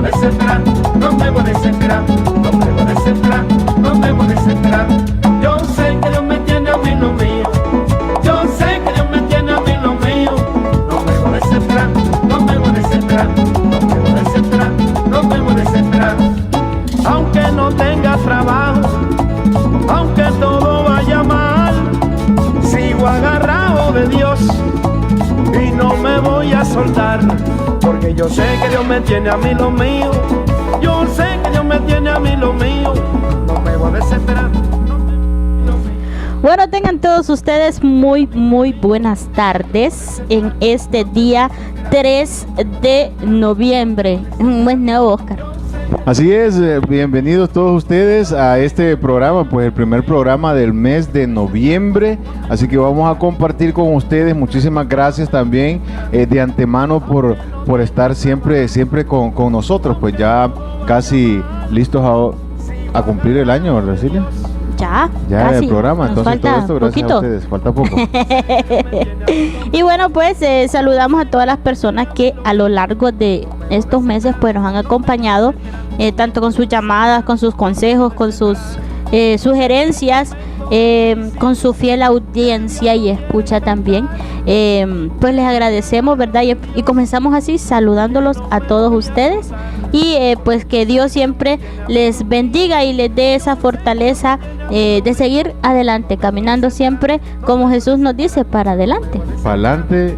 a desesperar, no me voy a desesperar, no me voy a desesperar, no me voy a desesperar. Yo sé que Dios me tiene a mí lo mío, yo sé que Dios me tiene a mí lo mío. No me voy a desesperar, no me voy a desesperar, no me voy a desesperar, no me voy a desesperar. Aunque no tenga trabajo, aunque todo vaya mal, sigo agarrado de Dios y no me voy a soltar, porque yo sé que Dios me tiene a mí lo mío, yo sé que Dios me tiene a mí lo mío, no me voy a desesperar. Bueno, tengan todos ustedes muy buenas tardes en este día 3 de noviembre. Bueno, Oscar. Así es, bienvenidos todos ustedes a este programa, pues el primer programa del mes de noviembre, así que vamos a compartir con ustedes. Muchísimas gracias también de antemano por estar siempre con nosotros, pues ya casi listos a cumplir el año, ¿verdad, Silvia? Ya el programa, entonces todo esto gracias poquito. a ustedes, falta poco. Y bueno, pues saludamos a todas las personas que a lo largo de estos meses pues nos han acompañado, tanto con sus llamadas, con sus consejos, con sus sugerencias, con su fiel audiencia y escucha también. Pues les agradecemos, ¿verdad? Y comenzamos así saludándolos a todos ustedes y pues que Dios siempre les bendiga y les dé esa fortaleza de seguir adelante, caminando siempre como Jesús nos dice, para adelante. Para adelante.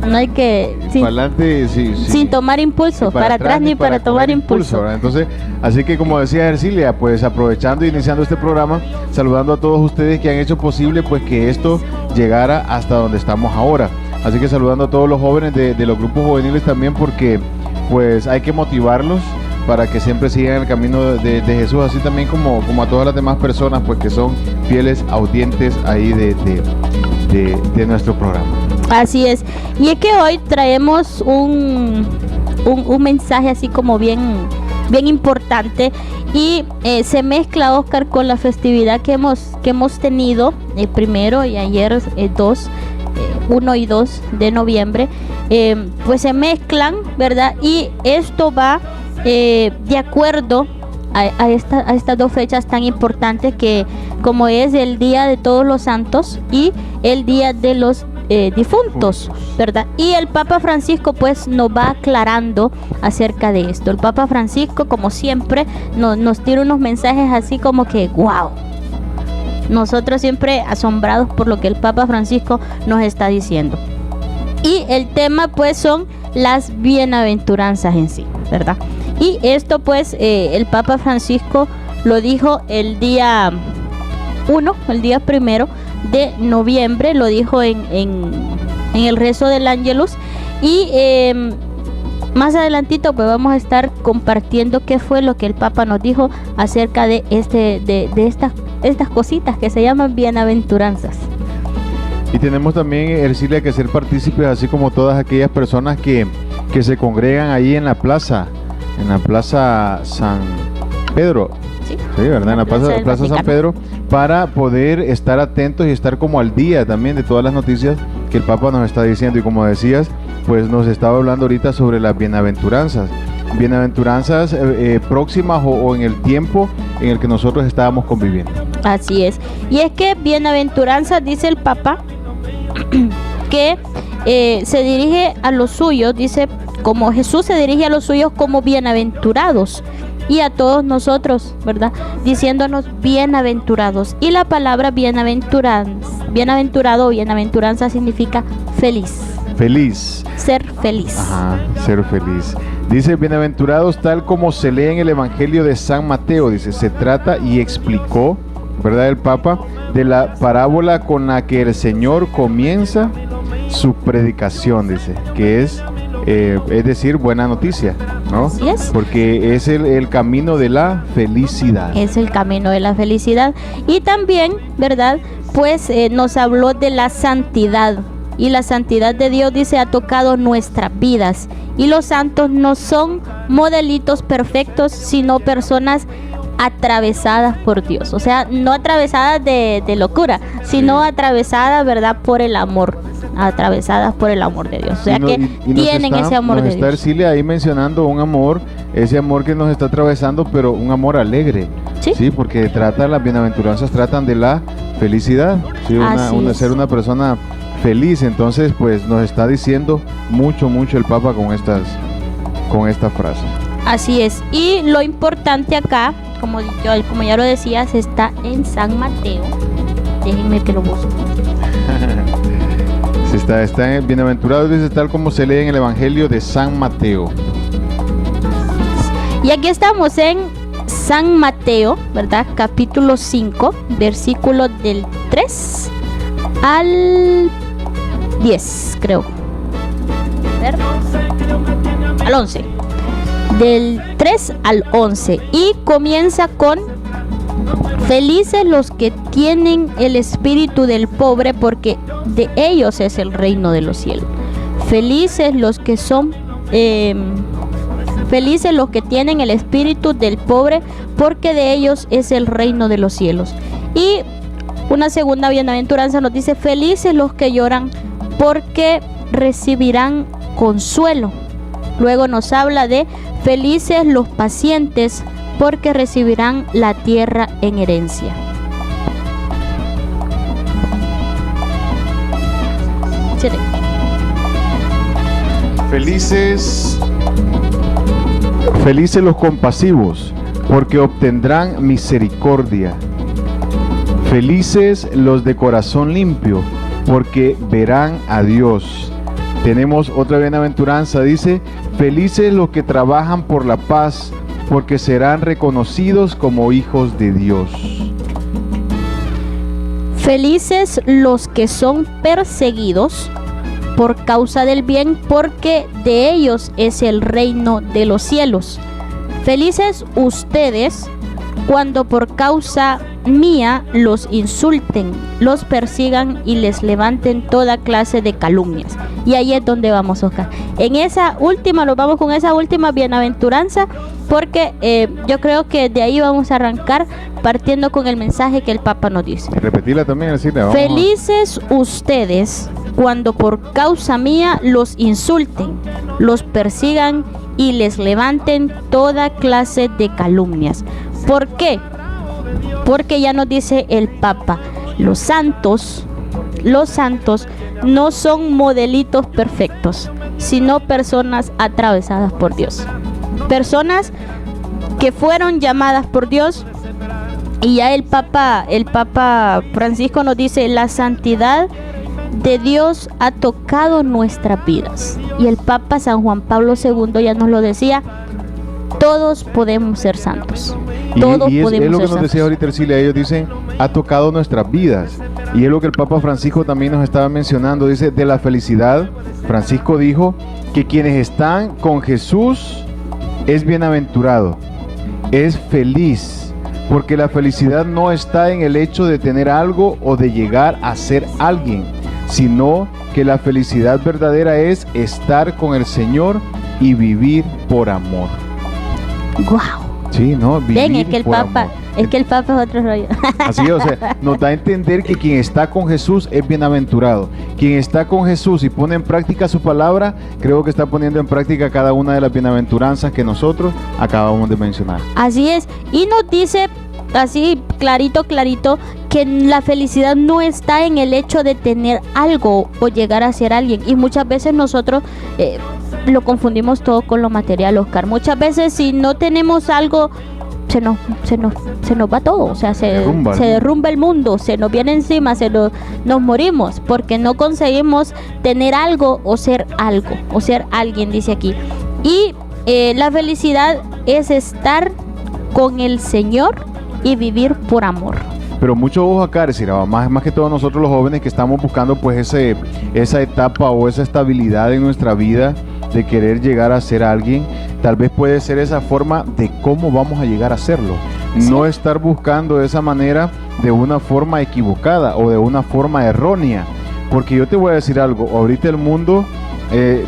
No hay que sin tomar impulso, para atrás ni para tomar impulso. Entonces, así que como decía Ercilia, pues aprovechando e iniciando este programa, saludando a todos ustedes que han hecho posible pues que esto llegara hasta donde estamos ahora. Así que saludando a todos los jóvenes de los grupos juveniles también, porque pues hay que motivarlos para que siempre sigan el camino de Jesús, así también como a todas las demás personas pues que son fieles audientes ahí de nuestro programa. Así es, y es que hoy traemos un mensaje así como bien importante y se mezcla, Oscar, con la festividad que hemos tenido primero y ayer 1 y 2 de noviembre, pues se mezclan, ¿verdad? Y esto va de acuerdo a estas dos fechas tan importantes que como es el Día de Todos los Santos y el Día de los difuntos, ¿verdad? Y el Papa Francisco pues nos va aclarando acerca de esto. El Papa Francisco, como siempre, nos tira unos mensajes así como que wow. Nosotros siempre asombrados por lo que el Papa Francisco nos está diciendo. Y el tema pues son las bienaventuranzas en sí, ¿verdad? Y esto pues el Papa Francisco lo dijo el día 1 de noviembre, lo dijo en el rezo del Ángelus. Y más adelantito pues vamos a estar compartiendo qué fue lo que el Papa nos dijo acerca de estas cositas que se llaman bienaventuranzas. Y tenemos también, Ercilia, que ser partícipes, así como todas aquellas personas que se congregan ahí en la plaza San Pedro. Sí, ¿verdad? En la plaza San Pedro, para poder estar atentos y estar como al día también de todas las noticias que el Papa nos está diciendo. Y como decías, pues nos estaba hablando ahorita sobre las bienaventuranzas próximas o en el tiempo en el que nosotros estábamos conviviendo. Así es. Y es que bienaventuranzas, dice el Papa, que se dirige a los suyos, dice, como Jesús se dirige a los suyos como bienaventurados, y a todos nosotros, ¿verdad? Diciéndonos bienaventurados. Y la palabra bienaventurado o bienaventuranza significa feliz. Feliz. Ser feliz. Ajá, ser feliz. Dice, bienaventurados tal como se lee en el Evangelio de San Mateo. Dice, se trata y explicó, ¿verdad? El Papa, de la parábola con la que el Señor comienza su predicación, dice, que es decir, buena noticia, ¿no? Así es. Porque es el camino de la felicidad. Es el camino de la felicidad. Y también, ¿verdad? Pues nos habló de la santidad. Y la santidad de Dios, dice, ha tocado nuestras vidas. Y los santos no son modelitos perfectos, sino personas atravesadas por Dios. O sea, no atravesadas de locura, sino atravesadas, ¿verdad? Por el amor. Atravesadas por el amor de Dios. O sea, que tienen ese amor de Dios. Está Ercilia ahí mencionando un amor ese amor que nos está atravesando, pero un amor alegre. Sí. Porque las bienaventuranzas tratan de la felicidad, ¿sí? Ser una persona feliz. Entonces, pues nos está diciendo mucho el Papa con esta frase. Así es. Y lo importante acá, como ya lo decías, está en San Mateo. Déjenme que lo busque. Está en bienaventurados, dice, tal como se lee en el Evangelio de San Mateo. Y aquí estamos en San Mateo, ¿verdad? Capítulo 5, versículo del 3 al 10, creo. A ver. Al 11. Del 3 al 11. Y comienza con: felices los que tienen el espíritu del pobre, porque de ellos es el reino de los cielos. Felices los que son felices los que tienen el espíritu del pobre, porque de ellos es el reino de los cielos. Y una segunda bienaventuranza nos dice: felices los que lloran, porque recibirán consuelo. Luego nos habla de: felices los pacientes, porque recibirán la tierra en herencia. Sí. Felices los compasivos, porque obtendrán misericordia. Felices los de corazón limpio, porque verán a Dios. Tenemos otra bienaventuranza, dice: felices los que trabajan por la paz, porque serán reconocidos como hijos de Dios. Felices los que son perseguidos por causa del bien, porque de ellos es el reino de los cielos. Felices ustedes cuando por causa mía los insulten, los persigan y les levanten toda clase de calumnias. Y ahí es donde vamos, Oscar. Nos vamos con esa última bienaventuranza, porque yo creo que de ahí vamos a arrancar partiendo con el mensaje que el Papa nos dice. Repetirla también, decirle. Felices ustedes cuando por causa mía los insulten, los persigan y les levanten toda clase de calumnias. ¿Por qué? Porque ya nos dice el Papa, los santos no son modelitos perfectos, sino personas atravesadas por Dios. Personas que fueron llamadas por Dios. Y ya el Papa Francisco nos dice: la santidad de Dios ha tocado nuestras vidas. Y el Papa San Juan Pablo II ya nos lo decía: todos podemos ser santos. Todos podemos ser santos. Es lo que nos decía ahorita Ercilia. Ellos dicen: ha tocado nuestras vidas. Y es lo que el Papa Francisco también nos estaba mencionando. Dice: de la felicidad, Francisco dijo que quienes están con Jesús es bienaventurado, es feliz, porque la felicidad no está en el hecho de tener algo o de llegar a ser alguien, sino que la felicidad verdadera es estar con el Señor y vivir por amor. ¡Wow! Sí, ¿no? Vivir es que el Papa es otro rollo. Así, o sea, nos da a entender que quien está con Jesús es bienaventurado. Quien está con Jesús y pone en práctica su palabra, creo que está poniendo en práctica cada una de las bienaventuranzas que nosotros acabamos de mencionar. Así es. Y nos dice así clarito, que la felicidad no está en el hecho de tener algo o llegar a ser alguien. Y muchas veces nosotros lo confundimos todo con lo material, Oscar. Muchas veces si no tenemos algo, se nos va todo, o sea, se derrumba el mundo, se nos viene encima, nos morimos, porque no conseguimos tener algo o ser alguien, dice aquí. Y la felicidad es estar con el Señor y vivir por amor. Pero mucho ojo acá, decir, más que todos nosotros los jóvenes que estamos buscando pues esa etapa o esa estabilidad en nuestra vida de querer llegar a ser alguien, tal vez puede ser esa forma de cómo vamos a llegar a serlo. ¿Sí? No estar buscando de esa manera de una forma equivocada o de una forma errónea. Porque yo te voy a decir algo, ahorita el mundo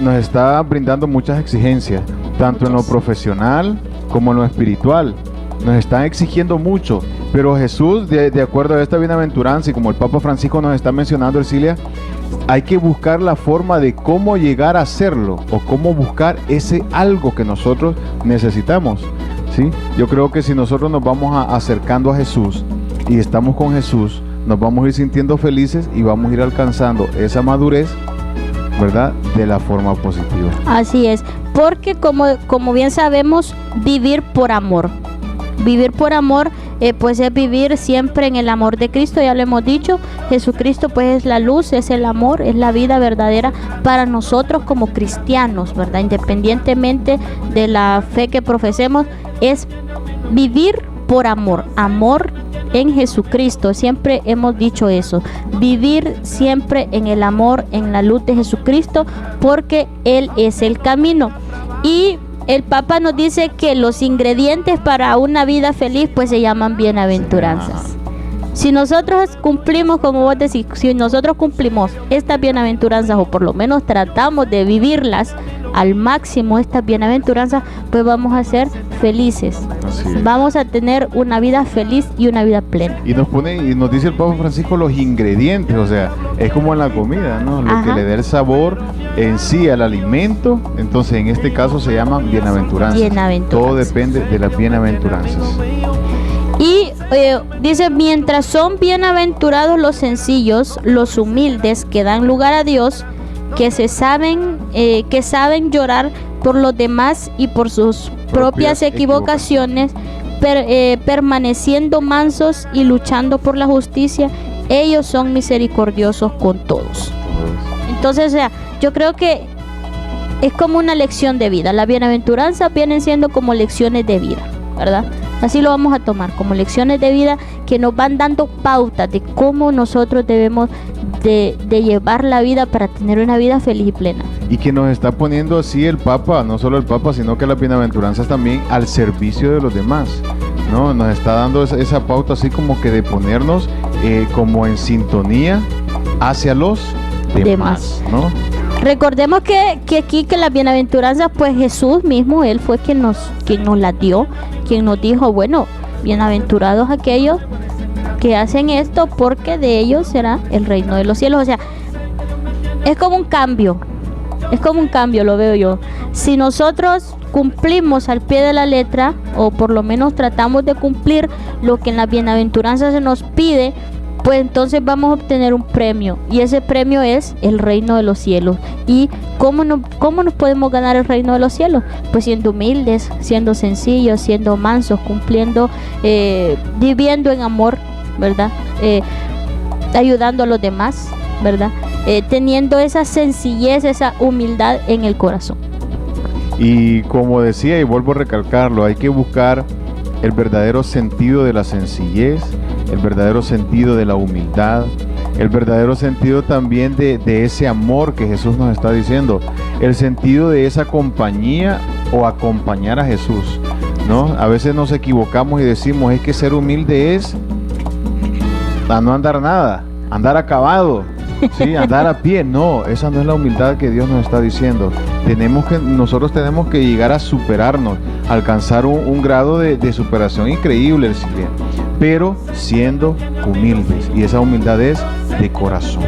nos está brindando muchas exigencias, tanto en lo profesional como en lo espiritual. Nos están exigiendo mucho, pero Jesús, de acuerdo a esta bienaventuranza y como el Papa Francisco nos está mencionando, Ercilia, hay que buscar la forma de cómo llegar a hacerlo o cómo buscar ese algo que nosotros necesitamos, ¿sí? Yo creo que si nosotros nos vamos acercando a Jesús y estamos con Jesús, nos vamos a ir sintiendo felices y vamos a ir alcanzando esa madurez, ¿verdad?, de la forma positiva. Así es, porque como bien sabemos, vivir por amor. Vivir por amor, pues es vivir siempre en el amor de Cristo, ya lo hemos dicho. Jesucristo pues es la luz, es el amor, es la vida verdadera para nosotros como cristianos, ¿verdad? Independientemente de la fe que profesemos, es vivir por amor, amor en Jesucristo. Siempre hemos dicho eso, vivir siempre en el amor, en la luz de Jesucristo, porque Él es el camino. Y el Papa nos dice que los ingredientes para una vida feliz pues se llaman bienaventuranzas. Si nosotros cumplimos, como vos decís, si nosotros cumplimos estas bienaventuranzas, o por lo menos tratamos de vivirlas al máximo, estas bienaventuranzas, pues vamos a ser felices. Vamos a tener una vida feliz y una vida plena. Y nos dice el Papa Francisco los ingredientes, o sea, es como en la comida, ¿no? Lo que le da el sabor en sí al alimento. Entonces en este caso se llaman bienaventuranzas. Todo depende de las bienaventuranzas. Y dice, mientras son bienaventurados los sencillos, los humildes que dan lugar a Dios, que saben llorar por los demás y por sus propias equivocaciones, permaneciendo mansos y luchando por la justicia, ellos son misericordiosos con todos. Entonces, o sea, yo creo que es como una lección de vida. Las bienaventuranzas vienen siendo como lecciones de vida, ¿verdad? Así lo vamos a tomar, como lecciones de vida que nos van dando pautas de cómo nosotros debemos de llevar la vida para tener una vida feliz y plena. Y que nos está poniendo así el Papa, no solo el Papa, sino que las bienaventuranzas también al servicio de los demás, ¿no? Nos está dando esa pauta así como que de ponernos como en sintonía hacia los demás, ¿no? Recordemos que aquí que las bienaventuranzas, pues Jesús mismo, Él fue quien nos las dio, quien nos dijo, bueno, bienaventurados aquellos que hacen esto, porque de ellos será el reino de los cielos. O sea, es como un cambio, lo veo yo. Si nosotros cumplimos al pie de la letra, o por lo menos tratamos de cumplir lo que en las bienaventuranzas se nos pide, pues entonces vamos a obtener un premio, y ese premio es el reino de los cielos. ¿Y cómo nos podemos ganar el reino de los cielos? Pues siendo humildes, siendo sencillos, siendo mansos, cumpliendo, viviendo en amor, ¿verdad? Ayudando a los demás, ¿verdad? Teniendo esa sencillez, esa humildad en el corazón. Y como decía, y vuelvo a recalcarlo, hay que buscar el verdadero sentido de la sencillez, el verdadero sentido de la humildad, el verdadero sentido también de ese amor que Jesús nos está diciendo, el sentido de esa compañía o acompañar a Jesús, ¿no? A veces nos equivocamos y decimos, es que ser humilde es a no andar nada, andar acabado, ¿sí? Andar a pie. No, esa no es la humildad que Dios nos está diciendo. Nosotros tenemos que llegar a superarnos, alcanzar un grado de superación increíble, Silvia, pero siendo humildes, y esa humildad es de corazón.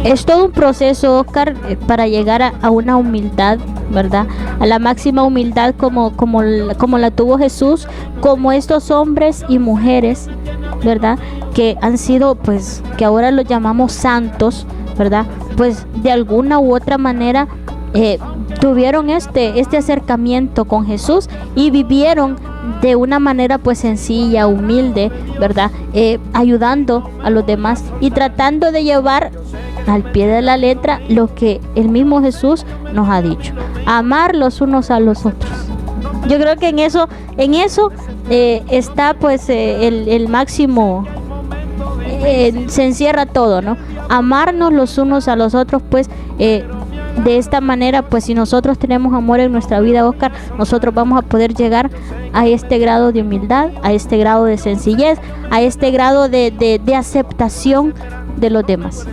Es todo un proceso, Oscar, para llegar a una humildad, ¿verdad? A la máxima humildad como la tuvo Jesús, como estos hombres y mujeres, ¿verdad? Que han sido, pues, que ahora los llamamos santos, ¿verdad? Pues de alguna u otra manera tuvieron este acercamiento con Jesús y vivieron de una manera pues sencilla, humilde, ¿verdad? Ayudando a los demás y tratando de llevar al pie de la letra lo que el mismo Jesús nos ha dicho: amar los unos a los otros. Yo creo que en eso está pues el máximo, se encierra todo, ¿no? Amarnos los unos a los otros, pues de esta manera, pues si nosotros tenemos amor en nuestra vida, Oscar, nosotros vamos a poder llegar a este grado de humildad, a este grado de sencillez, a este grado de aceptación de los demás.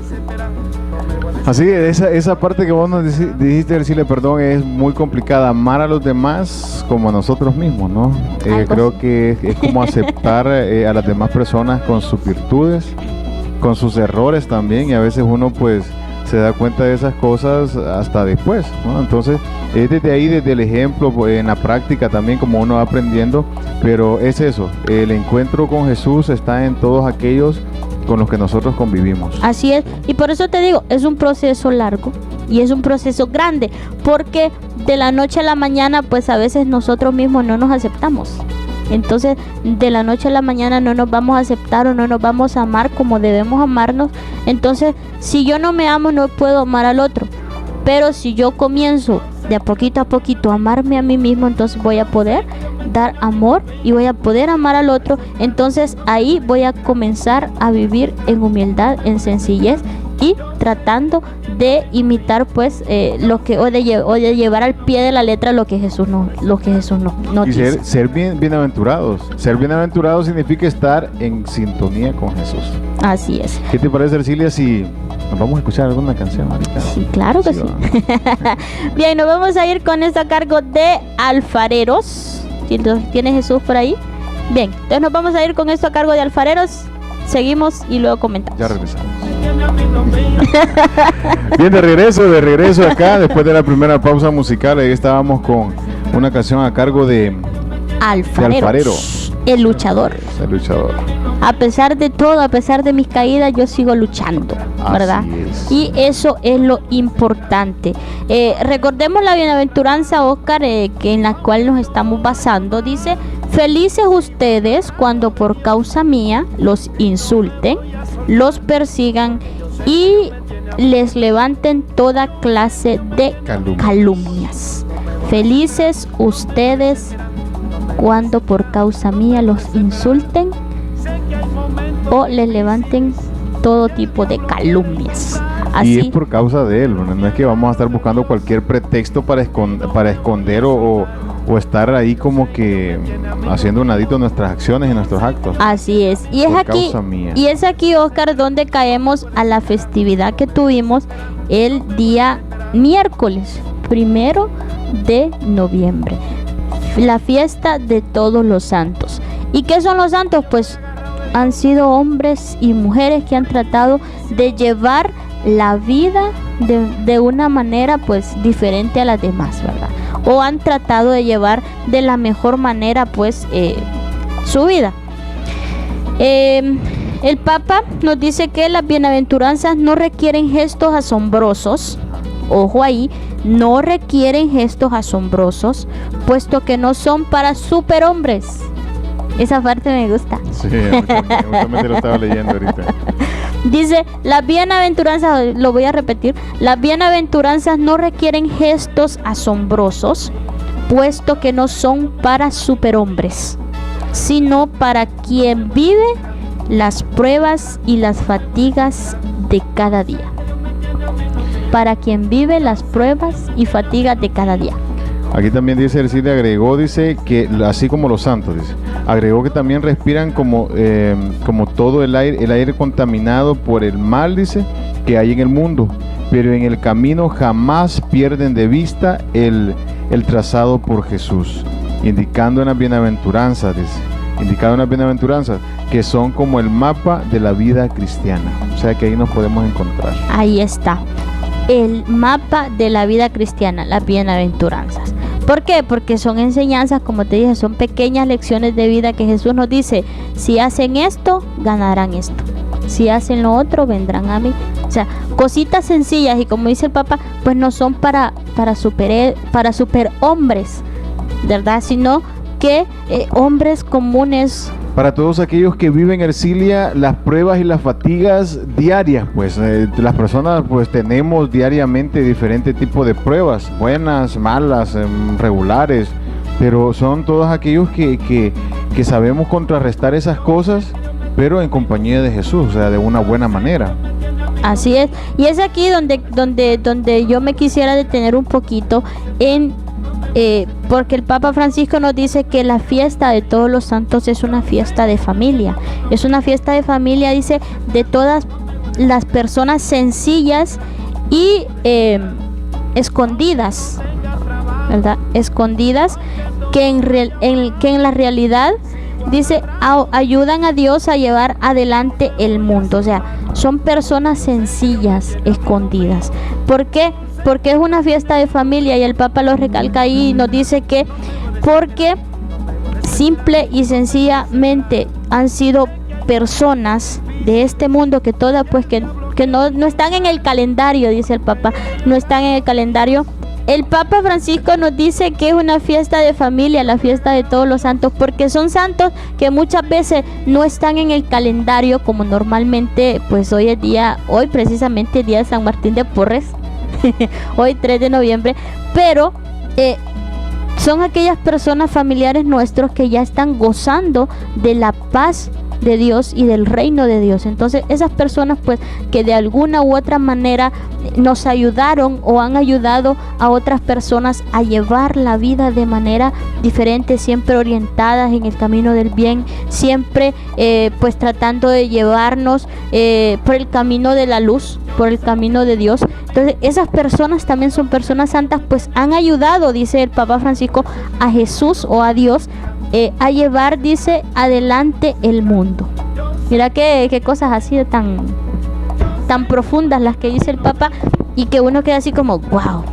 Así, esa parte que vos nos dijiste, decirle perdón, es muy complicada. Amar a los demás como a nosotros mismos, ¿no? Creo que es como aceptar a las demás personas con sus virtudes, con sus errores también, y a veces uno pues se da cuenta de esas cosas hasta después, ¿no? Entonces es desde ahí, desde el ejemplo, pues, en la práctica también como uno va aprendiendo, pero es eso, el encuentro con Jesús está en todos aquellos con los que nosotros convivimos. Así es, y por eso te digo, es un proceso largo y es un proceso grande, porque de la noche a la mañana pues a veces nosotros mismos no nos aceptamos. Entonces de la noche a la mañana no nos vamos a aceptar o no nos vamos a amar como debemos amarnos. Entonces si yo no me amo no puedo amar al otro, pero si yo comienzo de a poquito a amarme a mí mismo, entonces voy a poder dar amor y voy a poder amar al otro. Entonces ahí voy a comenzar a vivir en humildad, en sencillez y tratando de imitar pues lo que o de llevar al pie de la letra lo que Jesús no Y quiso. ser bienaventurados. Ser bienaventurados significa estar en sintonía con Jesús. Así es. ¿Qué te parece, Ercilia, si nos vamos a escuchar alguna canción ahorita? Sí, claro que sí. Va. Bien, nos vamos a ir con esto a cargo de Alfareros. Si tiene Jesús por ahí. Bien, entonces nos vamos a ir con esto a cargo de Alfareros. Seguimos y luego comentamos. Ya regresamos. Bien, de regreso acá, después de la primera pausa musical. Ahí estábamos con una canción a cargo de Alfareros. El luchador. El luchador. A pesar de todo, a pesar de mis caídas, yo sigo luchando, ¿verdad? Así es. Y eso es lo importante. Recordemos la bienaventuranza, Oscar, que en la cual nos estamos basando. Dice: felices ustedes cuando por causa mía los insulten, los persigan y les levanten toda clase de calumnias. Felices ustedes cuando por causa mía los insulten o les levanten todo tipo de calumnias. Así, y es por causa de él, no es que vamos a estar buscando cualquier pretexto para esconder o estar ahí como que haciendo un ladito nuestras acciones y nuestros actos. Así es. Y es aquí, Oscar, donde caemos a la festividad que tuvimos el día miércoles 1 de noviembre. La fiesta de todos los santos. ¿Y qué son los santos? Pues han sido hombres y mujeres que han tratado de llevar la vida de una manera pues diferente a las demás, ¿verdad? O han tratado de llevar de la mejor manera pues su vida. El Papa nos dice que las bienaventuranzas no requieren gestos asombrosos. Ojo ahí, no requieren gestos asombrosos, puesto que no son para superhombres. Esa parte me gusta. Sí, justamente lo estaba leyendo ahorita. Dice, las bienaventuranzas, lo voy a repetir, las bienaventuranzas no requieren gestos asombrosos, puesto que no son para superhombres, sino para quien vive las pruebas y las fatigas de cada día. Para quien vive las pruebas y fatigas de cada día. Aquí también dice Ercilia, dice que así como los santos, dice, agregó que también respiran como todo el aire contaminado por el mal, dice, que hay en el mundo, pero en el camino jamás pierden de vista el trazado por Jesús, indicando unas bienaventuranzas, que son como el mapa de la vida cristiana. O sea que ahí nos podemos encontrar. Ahí está, el mapa de la vida cristiana, las bienaventuranzas. ¿Por qué? Porque son enseñanzas, como te dije, son pequeñas lecciones de vida que Jesús nos dice: si hacen esto, ganarán esto. Si hacen lo otro, vendrán a mí. O sea, cositas sencillas, y como dice el Papa, pues no son para superhombres, ¿verdad? Sino que hombres comunes. Para todos aquellos que viven, Ercilia, las pruebas y las fatigas diarias, pues las personas pues tenemos diariamente diferentes tipos de pruebas, buenas, malas, regulares, pero son todos aquellos que sabemos contrarrestar esas cosas, pero en compañía de Jesús, o sea, de una buena manera. Así es, y es aquí donde yo me quisiera detener un poquito en porque el Papa Francisco nos dice que la fiesta de todos los santos es una fiesta de familia. Es una fiesta de familia, dice, de todas las personas sencillas y escondidas, ¿verdad? Escondidas, que en la realidad, dice, ayudan a Dios a llevar adelante el mundo. O sea, son personas sencillas, escondidas. ¿Por qué? Porque es una fiesta de familia, y el Papa lo recalca ahí y nos dice que porque simple y sencillamente han sido personas de este mundo que todas pues que no están en el calendario, dice el Papa, no están en el calendario. El Papa Francisco nos dice que es una fiesta de familia, la fiesta de todos los santos, porque son santos que muchas veces no están en el calendario como normalmente, pues hoy precisamente el día de San Martín de Porres, hoy 3 de noviembre, pero son aquellas personas familiares nuestros que ya están gozando de la paz de Dios y del reino de Dios. Entonces esas personas pues que de alguna u otra manera nos ayudaron o han ayudado a otras personas a llevar la vida de manera diferente, siempre orientadas en el camino del bien, siempre pues tratando de llevarnos por el camino de la luz, por el camino de Dios. Entonces esas personas también son personas santas, pues han ayudado, dice el Papa Francisco, a Jesús o a Dios a llevar, dice, adelante el mundo. Mira qué cosas así de tan profundas las que dice el Papa, y que uno queda así como wow.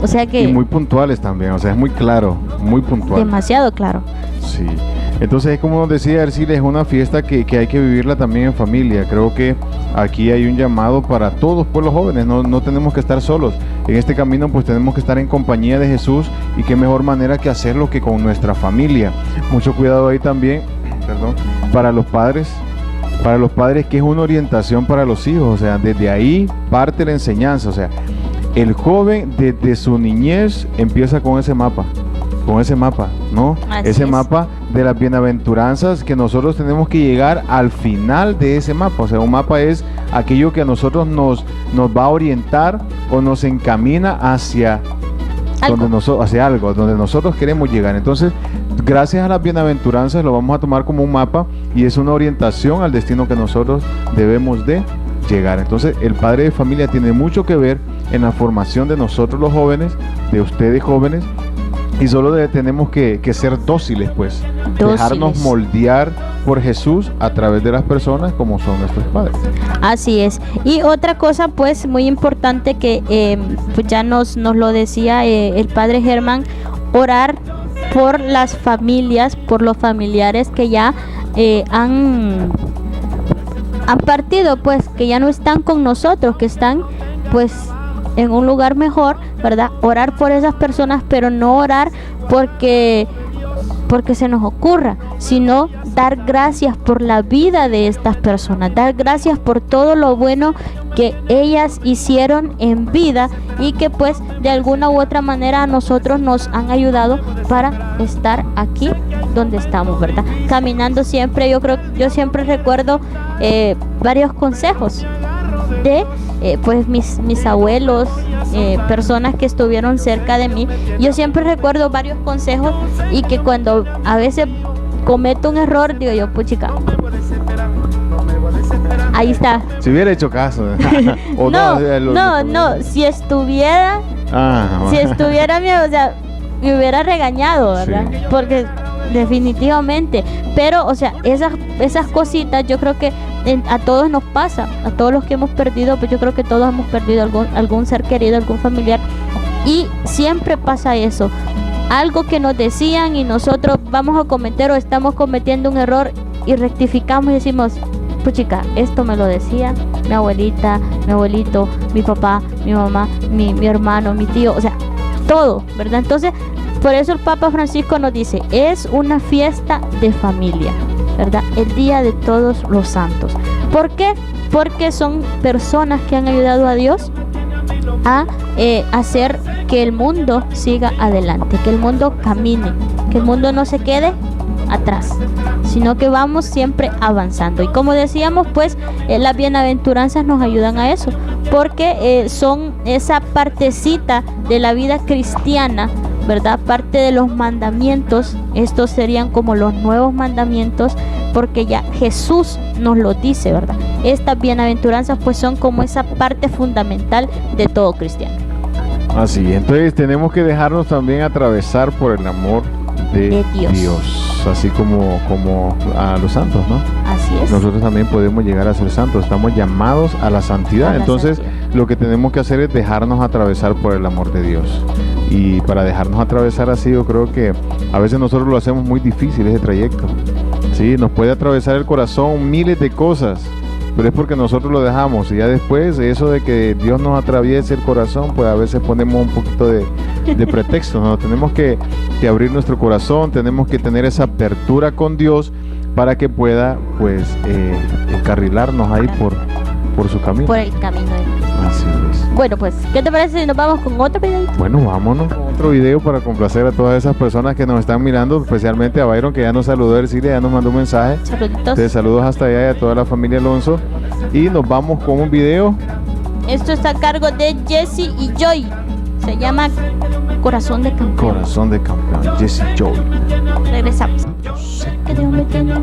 O sea que... Y muy puntuales también, o sea, es muy claro, muy puntual. Demasiado claro. Sí. Entonces, como decía Ercilia, es una fiesta que hay que vivirla también en familia. Creo que aquí hay un llamado para todos, pues los jóvenes, no tenemos que estar solos. En este camino pues tenemos que estar en compañía de Jesús, y qué mejor manera que hacerlo que con nuestra familia. Mucho cuidado ahí también, para los padres, que es una orientación para los hijos. O sea, desde ahí parte la enseñanza. O sea, el joven desde su niñez empieza con ese mapa, ¿no? Así ese es. mapa de las bienaventuranzas, que nosotros tenemos que llegar al final de ese mapa. O sea, un mapa es aquello que a nosotros nos va a orientar o nos encamina hacia algo donde nosotros queremos llegar. Entonces, gracias a las bienaventuranzas lo vamos a tomar como un mapa, y es una orientación al destino que nosotros debemos de llegar. Entonces, el padre de familia tiene mucho que ver en la formación de nosotros los jóvenes, de ustedes jóvenes, y solo tenemos que ser dóciles, pues, dejarnos moldear por Jesús a través de las personas como son nuestros padres. Así es. Y otra cosa pues muy importante que pues ya nos lo decía el padre Germán, orar por las familias, por los familiares que ya han partido, pues, que ya no están con nosotros, que están pues en un lugar mejor, ¿verdad? Orar por esas personas, pero no orar porque se nos ocurra, sino dar gracias por la vida de estas personas, dar gracias por todo lo bueno que ellas hicieron en vida, y que pues de alguna u otra manera a nosotros nos han ayudado para estar aquí donde estamos, ¿verdad? Caminando siempre. Yo siempre recuerdo varios consejos de pues mis abuelos, personas que estuvieron cerca de mí. Yo siempre recuerdo varios consejos, y que cuando a veces cometo un error, digo yo, puchica, ahí está. Si hubiera hecho caso. O no, si estuviera o sea, me hubiera regañado, ¿verdad? Sí. Porque definitivamente, pero o sea, esas cositas yo creo que a todos nos pasa, a todos los que hemos perdido, pues yo creo que todos hemos perdido algún ser querido, algún familiar, y siempre pasa eso, algo que nos decían y nosotros vamos a cometer o estamos cometiendo un error y rectificamos y decimos, pues chica, esto me lo decía mi abuelita, mi abuelito, mi papá, mi mamá, mi hermano, mi tío, o sea, todo, ¿verdad? Entonces, por eso el Papa Francisco nos dice, es una fiesta de familia, ¿verdad? El Día de Todos los Santos. ¿Por qué? Porque son personas que han ayudado a Dios a hacer que el mundo siga adelante, que el mundo camine, que el mundo no se quede atrás, sino que vamos siempre avanzando. Y como decíamos, pues las bienaventuranzas nos ayudan a eso, porque son esa partecita de la vida cristiana, ¿verdad? Parte de los mandamientos. Estos serían como los nuevos mandamientos, porque ya Jesús nos lo dice, ¿verdad? Estas bienaventuranzas pues son como esa parte fundamental de todo cristiano. Así, entonces tenemos que dejarnos también atravesar por el amor de Dios. santos, así como a los santos, ¿no? Así es. Nosotros también podemos llegar a ser santos, estamos llamados a la santidad. A la Entonces, santidad. lo que tenemos que hacer es dejarnos atravesar por el amor de Dios. Y para dejarnos atravesar así, yo creo que a veces nosotros lo hacemos muy difícil ese trayecto. Sí, nos puede atravesar el corazón miles de cosas, pero es porque nosotros lo dejamos. Y ya después, eso de que Dios nos atraviese el corazón, pues a veces ponemos un poquito de pretexto, ¿no? Tenemos que abrir nuestro corazón, tenemos que tener esa apertura con Dios para que pueda, pues, encarrilarnos ahí por su camino. Por el camino de Cristo. Así es. Bueno, pues, ¿qué te parece si nos vamos con otro video? Bueno, vámonos con otro video para complacer a todas esas personas que nos están mirando, especialmente a Byron, que ya nos saludó, Ercilia, ya nos mandó un mensaje. Saluditos. Entonces, saludos hasta allá y a toda la familia Alonso. Y nos vamos con un video. Esto está a cargo de Jesse y Joy. Se llama Corazón de Campeón. Corazón de campeón, Jesse Joy. Regresamos. Que Dios me tenga.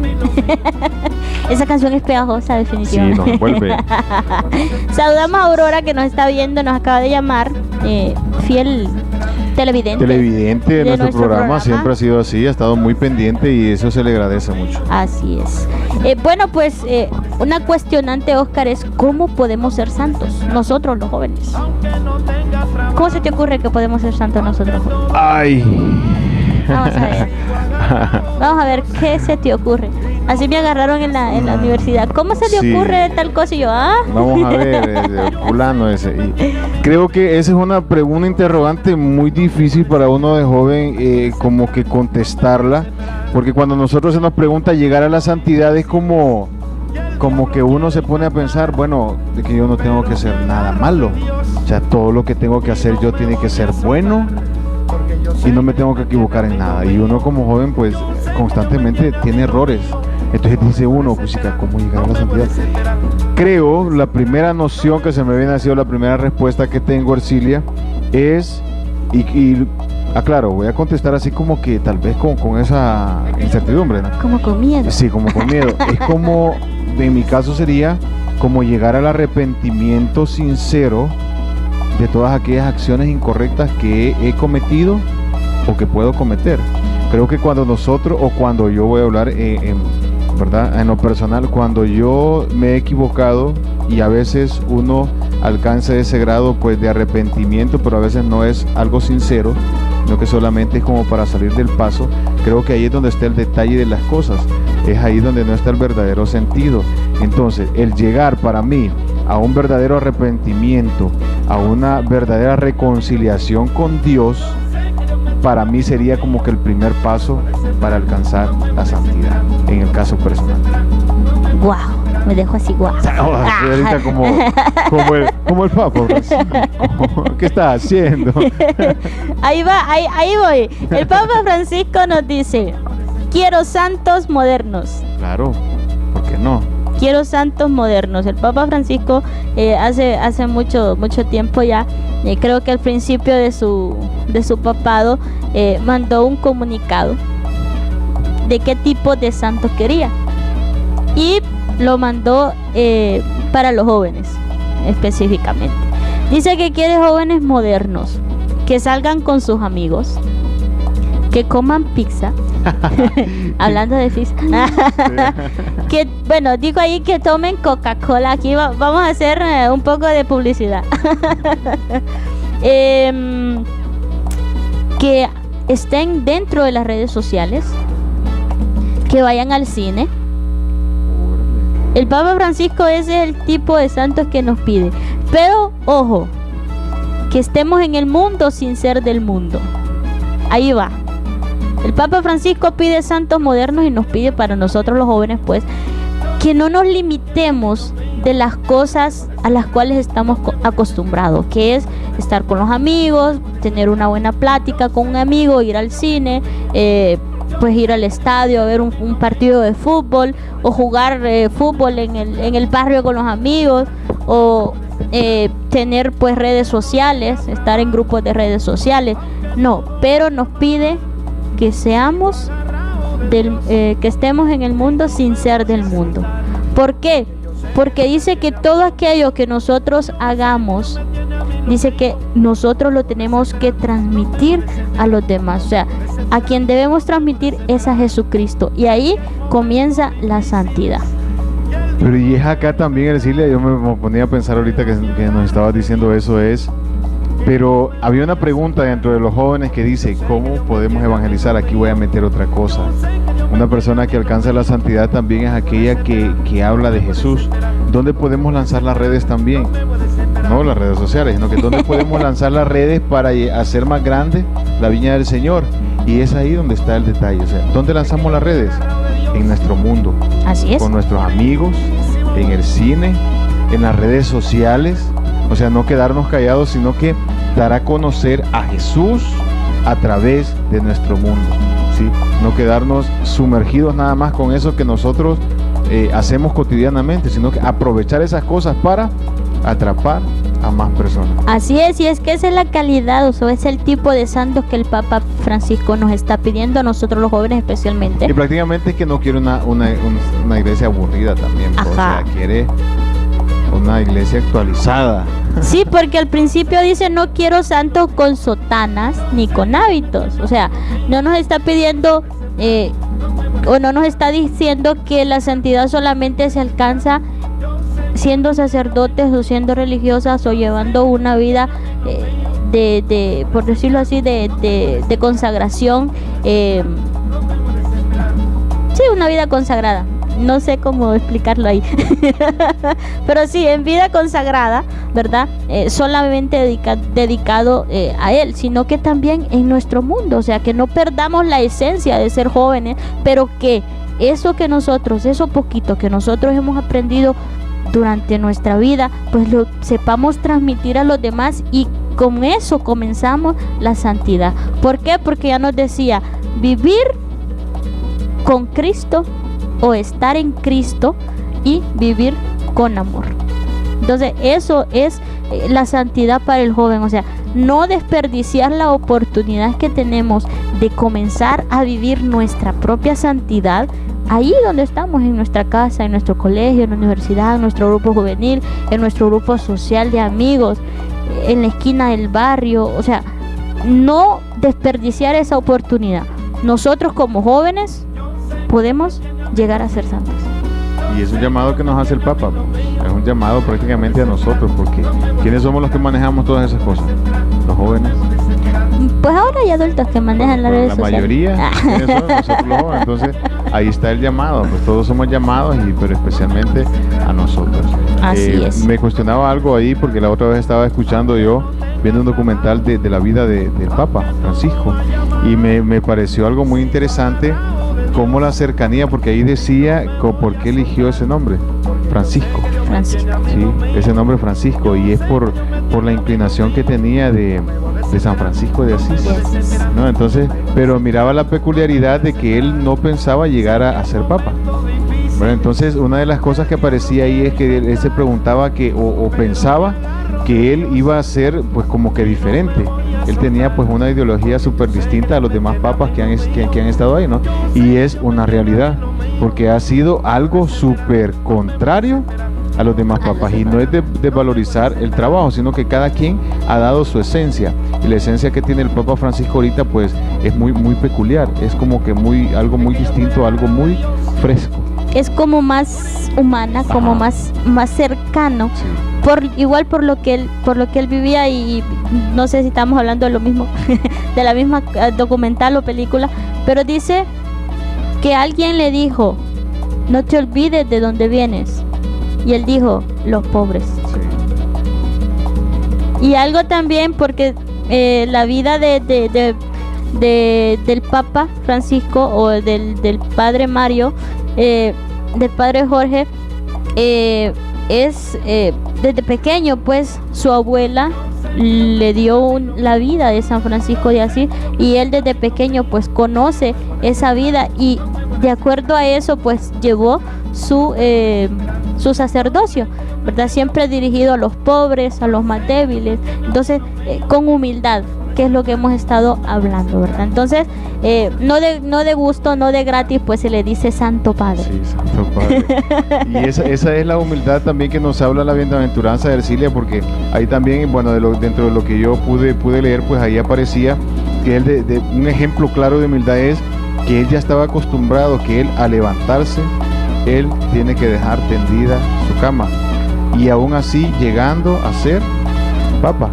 Esa canción es pegajosa, Sí, definitivamente. nos envuelve. Saludamos a Aurora, que nos está viendo, nos acaba de llamar. Fiel televidente. Televidente de nuestro programa, siempre ha sido así, ha estado muy pendiente y eso se le agradece mucho. Así es. Bueno, pues una cuestionante, Oscar, es ¿cómo podemos ser santos nosotros los jóvenes? ¿Cómo se te ocurre que podemos ser santos nosotros los jóvenes? Ay. Vamos a ver. Vamos a ver qué se te ocurre. Así me agarraron en la universidad. ¿Cómo se te Sí. ocurre tal cosa? Y yo, Vamos a ver, fulano ese. Y creo que esa es una pregunta interrogante muy difícil para uno de joven, como que contestarla, porque cuando nosotros se nos pregunta llegar a la santidad es como que uno se pone a pensar, bueno, de que yo no tengo que hacer nada malo, o sea, todo lo que tengo que hacer yo tiene que ser bueno y no me tengo que equivocar en nada. Y uno como joven pues constantemente tiene errores. Entonces dice uno, pues chica, ¿cómo llegar a la santidad? Creo, la primera noción que se me viene, ha sido la primera respuesta que tengo, Ercilia, es, claro, voy a contestar así como que tal vez con esa incertidumbre, ¿no? como con miedo. Sí, como con miedo. Es como, en mi caso sería como llegar al arrepentimiento sincero de todas aquellas acciones incorrectas que he cometido o que puedo cometer. Creo que cuando nosotros, o cuando yo voy a hablar ¿verdad? En lo personal, cuando yo me he equivocado y a veces uno alcanza ese grado pues de arrepentimiento, pero a veces no es algo sincero, sino que solamente es como para salir del paso, creo que ahí es donde está el detalle de las cosas, es ahí donde no está el verdadero sentido. Entonces, el llegar para mí a un verdadero arrepentimiento, a una verdadera reconciliación con Dios, para mí sería como que el primer paso para alcanzar la santidad, en el caso personal. Wow, me dejo así, guau. Ahorita como el Papa Francisco. ¿Qué está haciendo? Ahí va, ahí voy. El Papa Francisco nos dice: quiero santos modernos. Claro, ¿por qué no? Quiero santos modernos. El Papa Francisco hace mucho tiempo ya, creo que al principio de su papado, mandó un comunicado de qué tipo de santos quería, y lo mandó para los jóvenes específicamente. Dice que quiere jóvenes modernos, que salgan con sus amigos, que coman pizza. Hablando de pizza. Que, bueno, digo ahí que tomen Coca-Cola. Aquí vamos a hacer un poco de publicidad. Que estén dentro de las redes sociales, que vayan al cine. El Papa Francisco ese es el tipo de santos que nos pide. Pero, ojo, que estemos en el mundo sin ser del mundo. Ahí va. El Papa Francisco pide santos modernos y nos pide para nosotros los jóvenes, pues, que no nos limitemos de las cosas a las cuales estamos acostumbrados, que es estar con los amigos, tener una buena plática con un amigo, ir al cine, pues ir al estadio a ver un partido de fútbol, o jugar fútbol en el barrio con los amigos, o tener pues redes sociales, estar en grupos de redes sociales. No, pero nos pide que seamos que estemos en el mundo sin ser del mundo. ¿Por qué? Porque dice que todo aquello que nosotros hagamos, dice que nosotros lo tenemos que transmitir a los demás. O sea, a quien debemos transmitir es a Jesucristo, y ahí comienza la santidad. Pero y es acá también, Ercilia, yo me ponía a pensar ahorita que nos estabas diciendo eso, pero había una pregunta dentro de los jóvenes que dice, ¿cómo podemos evangelizar? Aquí voy a meter otra cosa. Una persona que alcanza la santidad también es aquella que habla de Jesús. ¿Dónde podemos lanzar las redes también? No las redes sociales, sino que ¿dónde podemos lanzar las redes para hacer más grande la viña del Señor? Y es ahí donde está el detalle. O sea, ¿dónde lanzamos las redes? En nuestro mundo. Así es. Con nuestros amigos, en el cine, en las redes sociales. O sea, no quedarnos callados, sino que dar a conocer a Jesús a través de nuestro mundo, ¿sí? No quedarnos sumergidos nada más con eso que nosotros hacemos cotidianamente, sino que aprovechar esas cosas para atrapar a más personas. Así es, y es que esa es la calidad, o sea, es el tipo de santos que el Papa Francisco nos está pidiendo a nosotros los jóvenes especialmente. Y prácticamente es que no quiere una iglesia aburrida también, pues, o sea, quiere una iglesia actualizada. Sí, porque al principio dice, no quiero santos con sotanas ni con hábitos. O sea, no nos está pidiendo o no nos está diciendo que la santidad solamente se alcanza siendo sacerdotes o siendo religiosas o llevando una vida por decirlo así, de consagración. Sí, una vida consagrada. No sé cómo explicarlo ahí. Pero sí, en vida consagrada, ¿verdad? Solamente dedicado a Él, sino que también en nuestro mundo. O sea, que no perdamos la esencia de ser jóvenes, pero que eso poquito que nosotros hemos aprendido durante nuestra vida, pues lo sepamos transmitir a los demás, y con eso comenzamos la santidad. ¿Por qué? Porque ya nos decía, vivir con Cristo o estar en Cristo y vivir con amor. Entonces eso es la santidad para el joven, o sea, no desperdiciar la oportunidad que tenemos de comenzar a vivir nuestra propia santidad ahí donde estamos, en nuestra casa, en nuestro colegio, en la universidad, en nuestro grupo juvenil, en nuestro grupo social de amigos, en la esquina del barrio. O sea, no desperdiciar esa oportunidad. Nosotros como jóvenes podemos llegar a ser santos. Y es un llamado que nos hace el Papa, es un llamado prácticamente a nosotros, porque ¿quiénes somos los que manejamos todas esas cosas? Los jóvenes. Pues ahora hay adultos que manejan las redes sociales. La mayoría, ¿quiénes son? Nosotros los jóvenes. Entonces ahí está el llamado, pues todos somos llamados, pero especialmente a nosotros. Así es. Me cuestionaba algo ahí, porque la otra vez estaba escuchando yo, viendo un documental de la vida del Papa Francisco, y me pareció algo muy interesante, como la cercanía, porque ahí decía por qué eligió ese nombre, Francisco. Sí, ese nombre Francisco, y es por la inclinación que tenía de San Francisco de Asís, ¿no? Entonces, pero miraba la peculiaridad de que él no pensaba llegar a ser papa. Bueno, entonces una de las cosas que aparecía ahí es que él se preguntaba o pensaba que él iba a ser pues como que diferente. Él tenía pues una ideología súper distinta a los demás papas que han estado ahí, ¿no? Y es una realidad, porque ha sido algo súper contrario a los demás papas, y no es de valorizar el trabajo, sino que cada quien ha dado su esencia, y la esencia que tiene el Papa Francisco ahorita pues es muy peculiar, es como que algo muy distinto, algo muy fresco. Es como más humana, como más cercano, sí. Igual por lo que él vivía, y no sé si estamos hablando de lo mismo, de la misma documental o película, pero dice que alguien le dijo, no te olvides de dónde vienes, y él dijo, los pobres. Sí. Y algo también porque la vida del Papa Francisco o del Padre Mario, del Padre Jorge, es desde pequeño, pues su abuela le dio la vida de San Francisco de Asís, y él desde pequeño pues conoce esa vida, y de acuerdo a eso pues llevó su sacerdocio, ¿verdad? Siempre dirigido a los pobres, a los más débiles. Entonces con humildad, que es lo que hemos estado hablando, ¿verdad? Entonces, no de gusto, no de gratis, pues se le dice Santo Padre. Sí, Santo Padre. Y esa es la humildad también que nos habla la bienaventuranza de Ercilia, porque ahí también, bueno, dentro de lo que yo pude leer, pues ahí aparecía que él, de un ejemplo claro de humildad es que él ya estaba acostumbrado, que él al levantarse, él tiene que dejar tendida su cama, y aún así llegando a ser papa.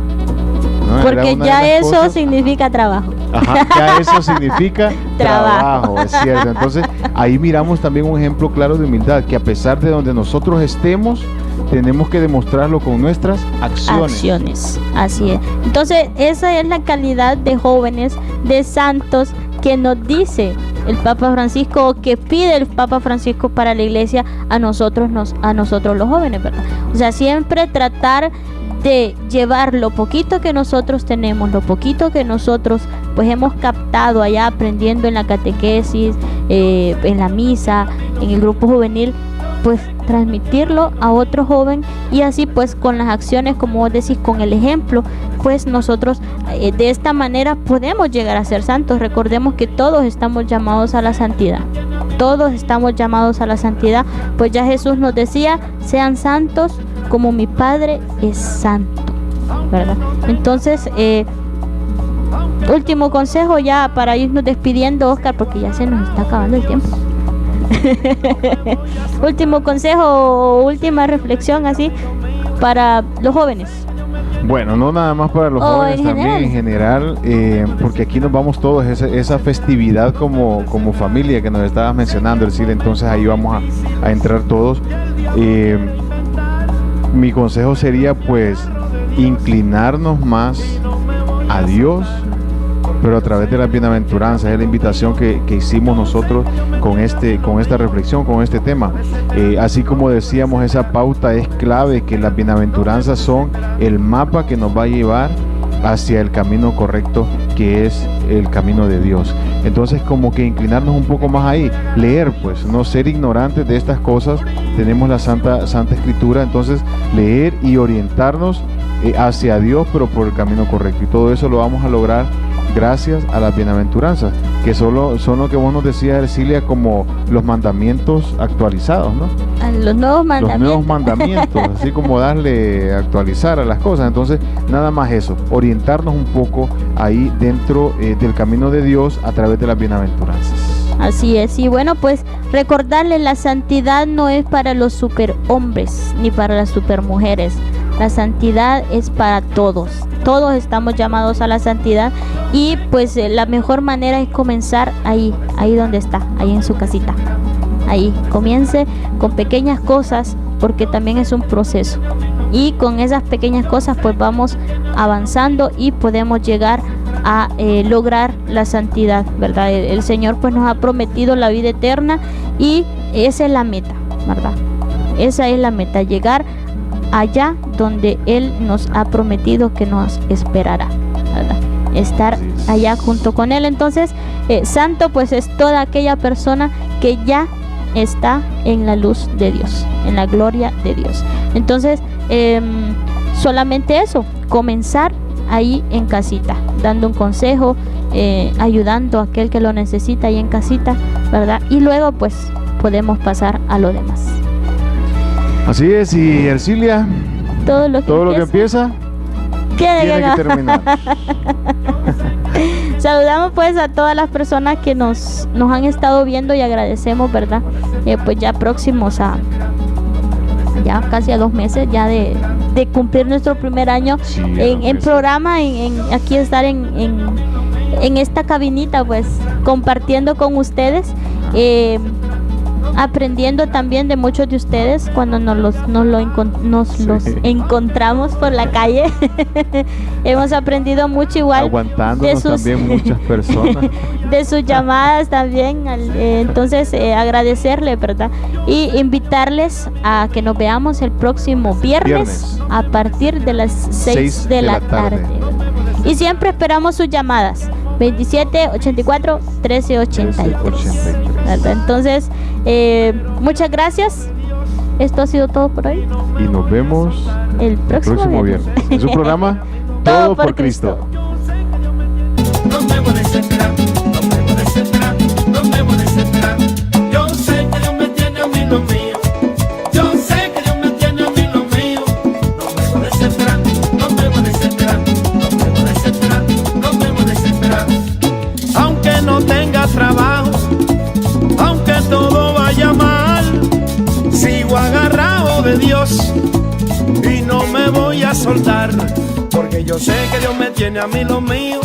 ¿No? Porque ya eso significa trabajo. Ajá, ya eso significa trabajo, es cierto. Entonces ahí miramos también un ejemplo claro de humildad, que a pesar de donde nosotros estemos, tenemos que demostrarlo con nuestras acciones. Así es. Entonces esa es la calidad de jóvenes, de santos, que nos dice el Papa Francisco, que pide el Papa Francisco para la iglesia a nosotros los jóvenes, ¿verdad? O sea, siempre tratar de llevar lo poquito que nosotros tenemos, lo poquito que nosotros pues hemos captado allá aprendiendo en la catequesis, en la misa, en el grupo juvenil, pues transmitirlo a otro joven, y así pues con las acciones, como vos decís, con el ejemplo, pues nosotros de esta manera podemos llegar a ser santos. Recordemos que todos estamos llamados a la santidad, todos estamos llamados a la santidad, pues ya Jesús nos decía: sean santos como mi Padre es santo, ¿verdad? Entonces, último consejo ya para irnos despidiendo, Oscar, porque ya se nos está acabando el tiempo. Último consejo, última reflexión así para los jóvenes. Bueno, no nada más para los jóvenes, también en general, porque aquí nos vamos todos, esa festividad como familia que nos estabas mencionando, Ercilia, entonces ahí vamos a entrar todos. Mi consejo sería pues inclinarnos más a Dios, pero a través de las bienaventuranzas. Es la invitación que hicimos nosotros con esta reflexión, con este tema. Así como decíamos, esa pauta es clave, que las bienaventuranzas son el mapa que nos va a llevar hacia el camino correcto, que es el camino de Dios. Entonces, como que inclinarnos un poco más ahí, leer, pues, no ser ignorantes de estas cosas. Tenemos la Santa Escritura, entonces leer y orientarnos hacia Dios, pero por el camino correcto. Y todo eso lo vamos a lograr gracias a las bienaventuranzas, que son lo que vos nos decías, Ercilia, como los mandamientos actualizados, ¿no? Los nuevos mandamientos. Los nuevos mandamientos, así como darle, actualizar a las cosas. Entonces, nada más eso, orientarnos un poco ahí dentro del camino de Dios a través de las bienaventuranzas. Así es, y bueno, pues recordarles, la santidad no es para los superhombres ni para las supermujeres. La santidad es para todos. Todos estamos llamados a la santidad, y pues la mejor manera es comenzar ahí donde está, ahí en su casita. Ahí comience con pequeñas cosas, porque también es un proceso, y con esas pequeñas cosas pues vamos avanzando y podemos llegar a lograr la santidad, ¿verdad? El Señor pues nos ha prometido la vida eterna, y esa es la meta, ¿verdad? Esa es la meta, llegar allá donde Él nos ha prometido que nos esperará, ¿verdad? Estar allá junto con Él. Entonces, santo pues es toda aquella persona que ya está en la luz de Dios, en la gloria de Dios. Entonces, solamente eso, comenzar ahí en casita, dando un consejo, ayudando a aquel que lo necesita ahí en casita, ¿verdad? Y luego pues podemos pasar a lo demás. Así es, y Ercilia, todo lo que empieza tiene que terminar. Saludamos pues a todas las personas que nos han estado viendo, y agradecemos, ¿verdad? Pues ya próximos a ya casi a 2 meses ya de cumplir nuestro primer año, sí, en programa, aquí estar en esta cabinita, pues compartiendo con ustedes, aprendiendo también de muchos de ustedes cuando los encontramos por la calle. Hemos aprendido mucho, igual aguantándonos también muchas personas de sus llamadas también. Entonces agradecerle, ¿verdad? Y invitarles a que nos veamos el próximo viernes a partir de las 6 de la tarde. Y siempre esperamos sus llamadas 27 84 13 83. Entonces, muchas gracias. Esto ha sido todo por hoy. Y nos vemos el próximo viernes. En su programa Todo por Cristo. Dios y no me voy a soltar, porque yo sé que Dios me tiene a mí lo mío.